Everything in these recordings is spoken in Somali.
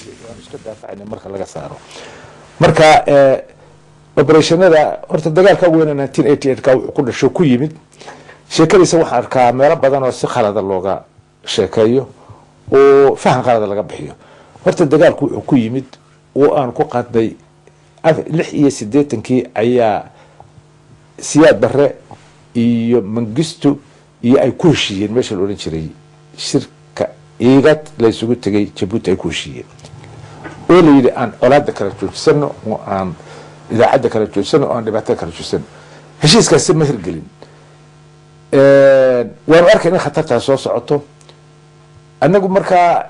iska daafacayna marka laga saaro marka operationada horta dagaalka weyn 1988 ka wuxuu ku dhasho ku yimid sheekadiisa waxaan arkaa meelo badan oo si khalad looga sheekeeyo oo fahan khalad laga bixiyo horta dagaalku wuxuu ku yimid oo aan ku qaaday 86 ayaa siyaad barre iyo mangistu iyo ay ku heshiiyeen meesha la oran jiray shirka eegad la isugu tagay Djibouti ay ku heshiiyeen oo la yiri aan colaadda kala joogsano oo aan idaacadda kala joogsano oo aan dhibaatada kala joogsano heshiiskaasi ma hirgelin waan arkay in khatarta soo socoto anagu markaa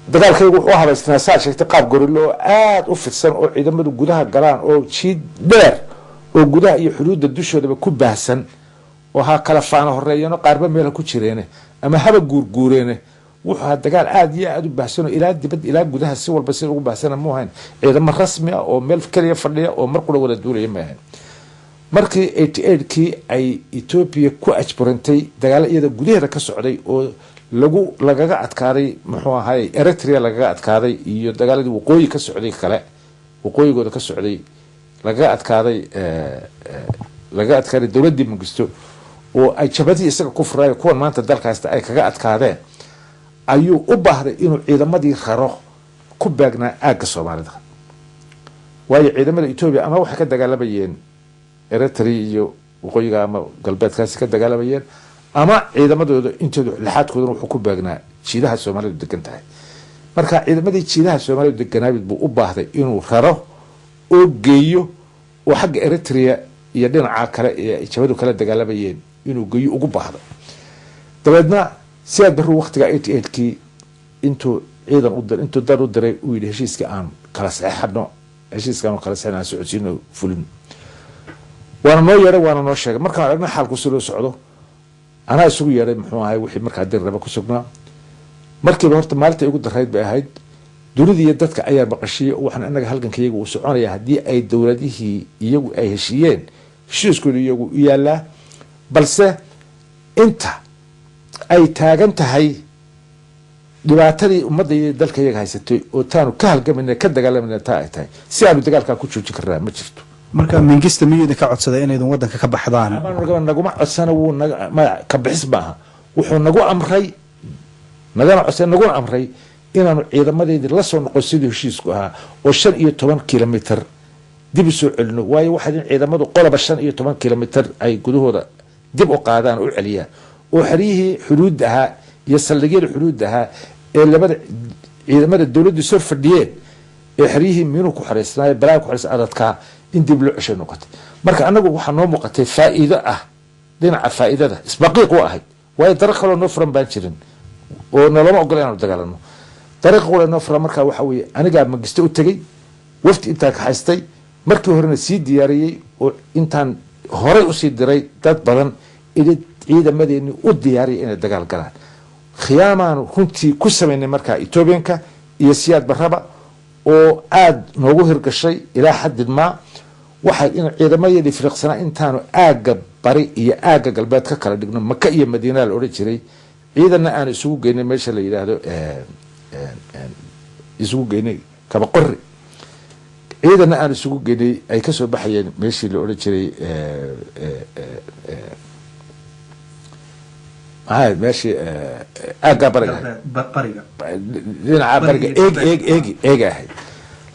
dagaalkaygu wuxuu habaysnaa saa sheegtay qaab gorilo aad u fidsan oo ciidamadu gudaha galaan oo jiid dheer oo gudaha iyo xuduudda dushoodaba ku baahsan oo ha kala faana horeeyano qaarba meel ku jireen ama haba guurguureen wuxuu dagaal aad iyo aad u baahsan ilaa dibad ilaa gudaha si walba si ugu baahsan ma ahayn ciidamo rasmi ah oo meel kaliya fadhiya oo mar qura wada duulaya ma ahayn markii 88kii ay Ethiopia ku ajburantay dagaalayada gudaheeda ka socday oo lagaga adkaaday muxuu ahaay Eritrea lagaga adkaaday iyo dagaaladii waqooyi ka socday kale waqooyigooda ka socday lagaga adkaaday dawladii Mengistu oo ay jabadii isaga ku furay kuwan maanta dalkaasta ay kaga adkaadeen ayuu u baahday inuu ciidamadii raro ku baagnaa aaga Soomaalida waayo ciidamada Ethiopia ama waxa ka dagaalamayeen Eritrea iyo waqooyiga ama galbeedkaasi ka dagaalamayeen ama ciidamadooda intooda lixaadkooda wuxuu ku baagnaa jiidaha Soomaalidu degan tahay marka ciidamadii jiidaha Soomaalidu deganaabid buu u baahday inuu raro oo geeyo oo xagga Eritrea iyo dhinaca kale ee jabadu kala dagaalamayeen inuu geeyo ugu baahdo dabeedna siyaad barru waqtiga 88kii intuu ciidan u diray intuu dad u diray uu yidhi heshiiska aan kala saxeexno heshiiskan kala saxeexno socodsiino fulin waana noo yeeray waana noo sheegay markaan aragnay xaalku soo socdo أنا أسوق يا رب محمد وحي مركز دير ربك سقنا مركز بهرت مالتي يقول دريد بعهد دولدي يدتك أيام بقشية وإحنا أنا هلقن كيجو وسعنا يا هدي أي الدولة دي هي يجو أي شيئين شو يقول يجو يلا بلس أنت أي تاج أنت هاي دبعتري ومضي دلك يجي هاي ستي وتانو كهلق من كده قال من تاعي سيابي تقال كاكوتشو تكرر ما شفته marka Mengistu miyada ka codsaday inay wadanka ka baxdaan nagu ma codsana wuu ma ka bixisbaa wuxuu nagu amray nagana codsan nagu amray inaanu ciidamadeedii la soo noqon sidii heshiisku ahaa oo 15 kilomitir dib u soo celino waayo waxa ciidamadu qolaba 15 kilomitir ay gudahooda dib u qaadaan oo celiyaan oo xariyihii xuduudaha iyo saldhigyada xuduudaha ee labada ciidamada dawladdu soo fadhiyeen ee xariyihii miinu ku xareysnaa balaa ku xareys adadka in dib loo cesho noqotay marka anagu waxa noo muuqatay faa'iido ah dhinaca faa'iidada isbaqiiq u ahayd way dariiq kale noo furan baan jirin oo nalama ogol inaan dagaalano dariiq kale noo furan marka waxa weeye aniga Mengistu u tagay wafti inta ka haystay markii horena sii diyaariyay oo intaan horey u sii diray dad badan ilaa ciidamadeeni u diyaariyay inay dagaal galaan khiyaamaan runtii ku sameynay marka Ethiopianka iyo siyaad barraba oo aad noogu hirgashay ilaa xad ma waxa in ciidamadii firqsana intaanu aaga bari iyo aaga galbeed ka kala dhigno Maka iyo Madiina la oran jiray ciidana aan isugu geynay meesha la yiraahdo isugu geynay kaba qorri ciidana aan isugu geynay ay ka soo baxayeen meeshii la oran jiray ماشي اقا برقه ايغا هي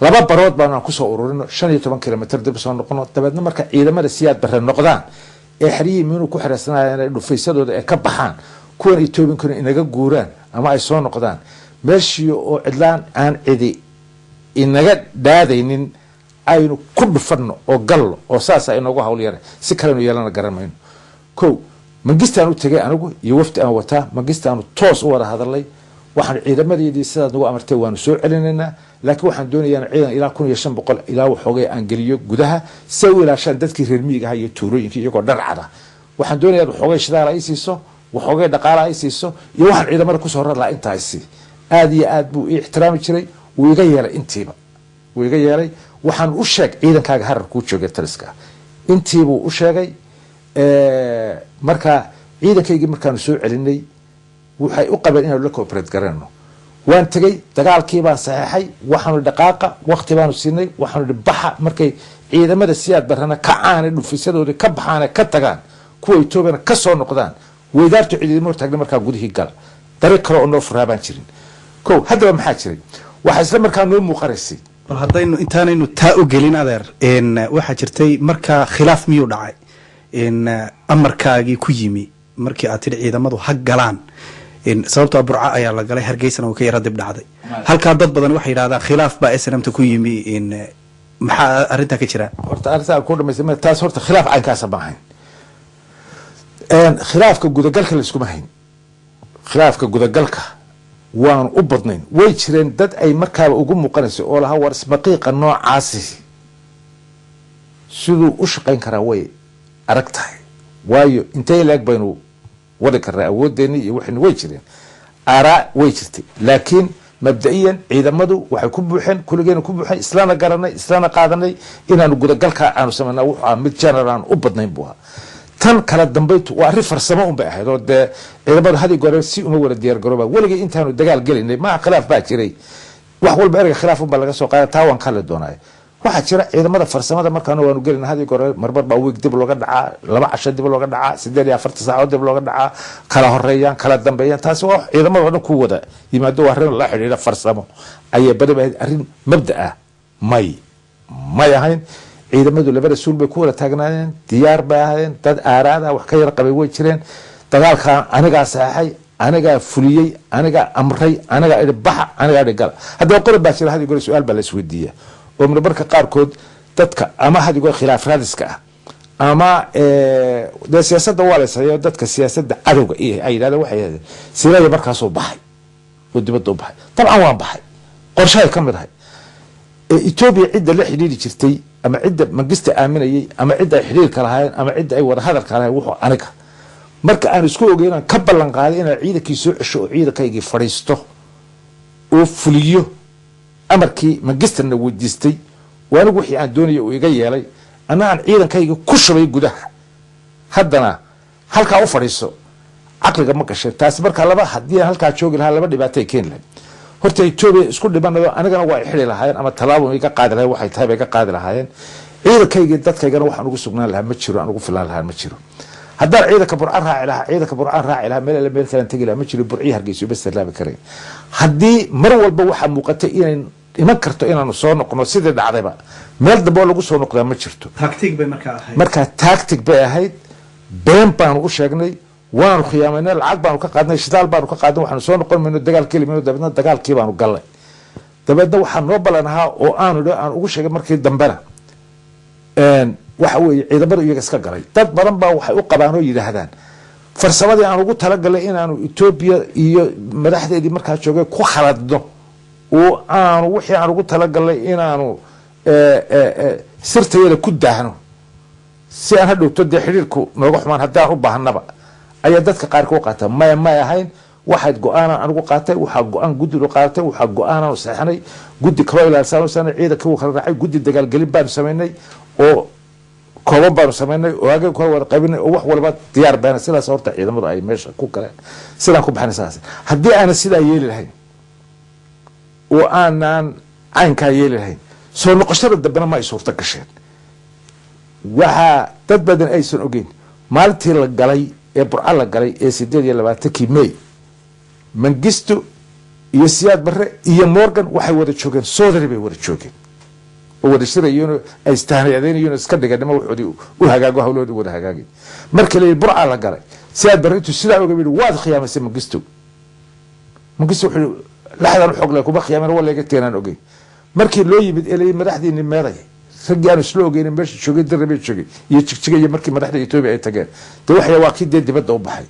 لaba barood baan ku soo ururino 15 kilomitir dib soo noqono tabaadna marka ciidamada siyaad barre noqdaan ee xariyi miinu ku xirasanaayeen dhufaysadooda ee ka baxaan kuwan Ethiopian inaga guuraan ama ay soo noqdaan meeshii oo cidlaan aan cidi inaga daadaynin aynu ku dhufano oo gallo oo saas ay noogu hawl yar si kale inuu yeelana garanayno ko Mengistu u tagay anigu iyo wafti aan wataa Mengistu toos u wada hadalay waxaan ciidamadeedii sidaad nagu amartay waan soo celinayna laakiin waxaan doonayaa ciidan ilaa 1500 ilaa waxoogay aan geliyo gudaha si uu ilaashan dadkii reer miyiga iyo tuulooyinkii iyagoo dharcada waxaan doonayaa waxoogay shidaal ay siiso waxoogay dhaqaale ay siiso iyo waxaan ciidamada ku soo raraa intaasi aad iyo aad buu ixtiraami jiray wuu iga yeelay intiiba wuu iga yeelay waxaan u sheeg ciidankaaga harar ku joogay taliska intiiba u sheegay marka ciidankaygii markaan soo celinay waxay u qabeen inaan la cooperate garano waan tegey dagaalkii baan saxeexay waxaanu dhaqaaqa waqti baanu siinay waxaanu baxa markay ciidamada siyaad barana ka caana dhufisadooda ka baxaana ka tagaan kuwa Etoobiyana ka soo noqdaan weydaartu ciidamada taagna markaa gudihii gala dariiq kale oo noo furaabaan jirin kow haddaba maxaa jiray waxa isla markaa noo muuqanaysay bal haddaynu intaanaynu taa u gelin adeer waxaa jirtay markaa khilaaf miyuu dhacay amarkaagii ku yimi markii aad tidhi ciidamadu ha galaan sababtoo burca ayaa la galay hargeysana uu ka yara dib dhacday halkaa dad badan waxay yidhahdaan khilaaf baa SNMta ku yimi maxaa arrintaa ka jira horta arrintaa ku dhamaysay taas horta khilaaf caynkaasa ma ahayn khilaafka gudagalka la iskuma hayn khilaafka gudagalka waan u badnayn way jireen dad ay markaaba ugu muuqanayso oo lahaa war ismaqiiqa noocaasi siduu u shaqayn karaa way arag tahay waayo intay laag baynu wadi karnaa awoodeenii iyo wixii way jireen aaraa way jirtay laakiin mabda'iyan ciidamadu waxay ku buuxeen kulligeena ku buuxeen islaana garanay islaana qaadanay inaanu gudagalka aanu samaynaa wuxuu ahaa mid general aan u badnayn buu ahaa tan kala dambaytu waa arrin farsamo un bay ahayd oo dee ciidamadu hadii gore si uma wada diyaar garooba weligii intaanu dagaal gelinay maa khilaaf baa jiray wax walba erga khilaaf un baa laga soo qaaday taa waan ka hadli doonaa waxaa jira ciidamada farsamada markaana waanu gelina hadii gore marmar baa wiig dib looga dhacaa 2 casho dib looga dhacaa 48 saacadood dib looga dhacaa kala horeeyaan kala dambeeyaan taasi waa ciidamada dhan ku wada yimaado waa arrin la xiriira farsamo ayay badaba arrin mabda ah may ahayn ciidamadu labada suul bay ku wada taagnaayeen diyaar bay ahaayeen dad aaraada wax ka yar qabay way jireen dagaalka anigaa saxay anigaa fuliyay anigaa amray anigaa baxa anigaa dhigala haddaba qodob baa jira hadii gore su'aal baa la isweydiiyaa oo marka qaarkood dadka ama hadii gore khilaaf raadiska ah ama siyaasadda waa la sameeyo dadka siyaasadda cadowga ay yidhahdeen waxay yidhahdeen siraya markaasoo baxay oo dibadda u baxay dabcan waan baxay qorshahay ka mid ahay Ethiopia cidda la xidhiidhi jirtay ama cidda magista aaminayay ama cidda ay xidhiidhka lahaayeen ama cidda ay wada hadalka lahaayeen wuxuu aniga marka aan isku ogeynaan ka ballan qaaday inaan ciidankii soo cesho oo ciidankaygii fadhiisto oo fuliyo amarkii magistana weydiistay waa anigu wixii aan doonayay uu iga yeelay anna aan ciidankayga ku shubay gudaha haddana halkaa u fadhiiso caqliga ma gashay taasi markaa laba haddii aan halkaa joogi lahaa laba dhibaato ay keeni lahayd horta Ethiopia isku dhibanayo anigana waa xiri lahaayeen ama talaabo iga qaadi lahaayeen waxay tahay iga qaadi lahaayeen ciidankayga dadkaygana waxaan ugu sugnaan lahaa ma jiro aan ugu filan lahaa ma jiro haddaan ciidanka burcaan raaci lahaa meel kale tagi lahaa ma jiro burcii hargeyso bas laabi kareen haddii mar walba waxa muuqatay inay iman karto inaanu soo noqono sidii dhacdayba meel dambe lagu soo noqdaa ma jirto tactic bay ahayd been baan u sheegnay waanu khiyaamayna lacag baanu ka qaadnay shidaal baanu ka qaadnay waxaanu soo noqon mayno dagaal kelimino dabadna dagaalkii baanu galnay dabadna waxaan noo balanahaa oo aan ugu sheegay markii dambena waxa weeye ciidamada iyaga iska galay dad badan baa waxay u qabaan oo yidhaahdaan farsamadii aan ugu talagalay inaanu Ethiopia iyo madaxdeedii markaa joogay ku khaladno oo aanu wixii aan ugu talagalay inaanu sirtayada ku daahno si aan hadhowto dee xiriirku nooga xumaan haddaan u baahnaba ayaa dadka qaar ku qaata may ahayn waxaad go'aan anigu qaatay waxa go'aan guddi loo qaatay waxa go'aan oo saxanay guddi kale ilaalsan ciidanka uu kala raacay guddi dagaal galin baan sameynay oo kooban baan sameynay oo aga ku wada qaybinay oo wax walba diyaar baan sidaas horta ciidamadu ay meesha ku galeen sidaan ku baxnay saas haddii aan sidaa yeeli lahayn oo aanan caynka yeeli lahayn soo noqoshada dambena ma ay suurta gasheen waxa dad badan aysan ogeyn maalintii la galay ee burca la galay ee 28 May Mengistu iyo Siyaad Barre iyo Morgan waxay wada joogeen Soodari bay wada joogeen oo wada shirayeen ay istaanayeen iska dhiganimo wuxuu u hagaago hawlooda wada hagaagay markii la burca la galay Siyaad Barre intuu sidaa uga yiri waad khiyaamasay Mengistu wuxuu laxdan xog leh kuma khiyaaman wala iga teenan ogeyn markii loo yimid ilay madaxdiina meeday raggaan isla ogeyn meesha joogay darbe joogay iyo jigjiga iyo markii madaxda Ethiopia ay tageen waxay waaqidii dibadda u baxay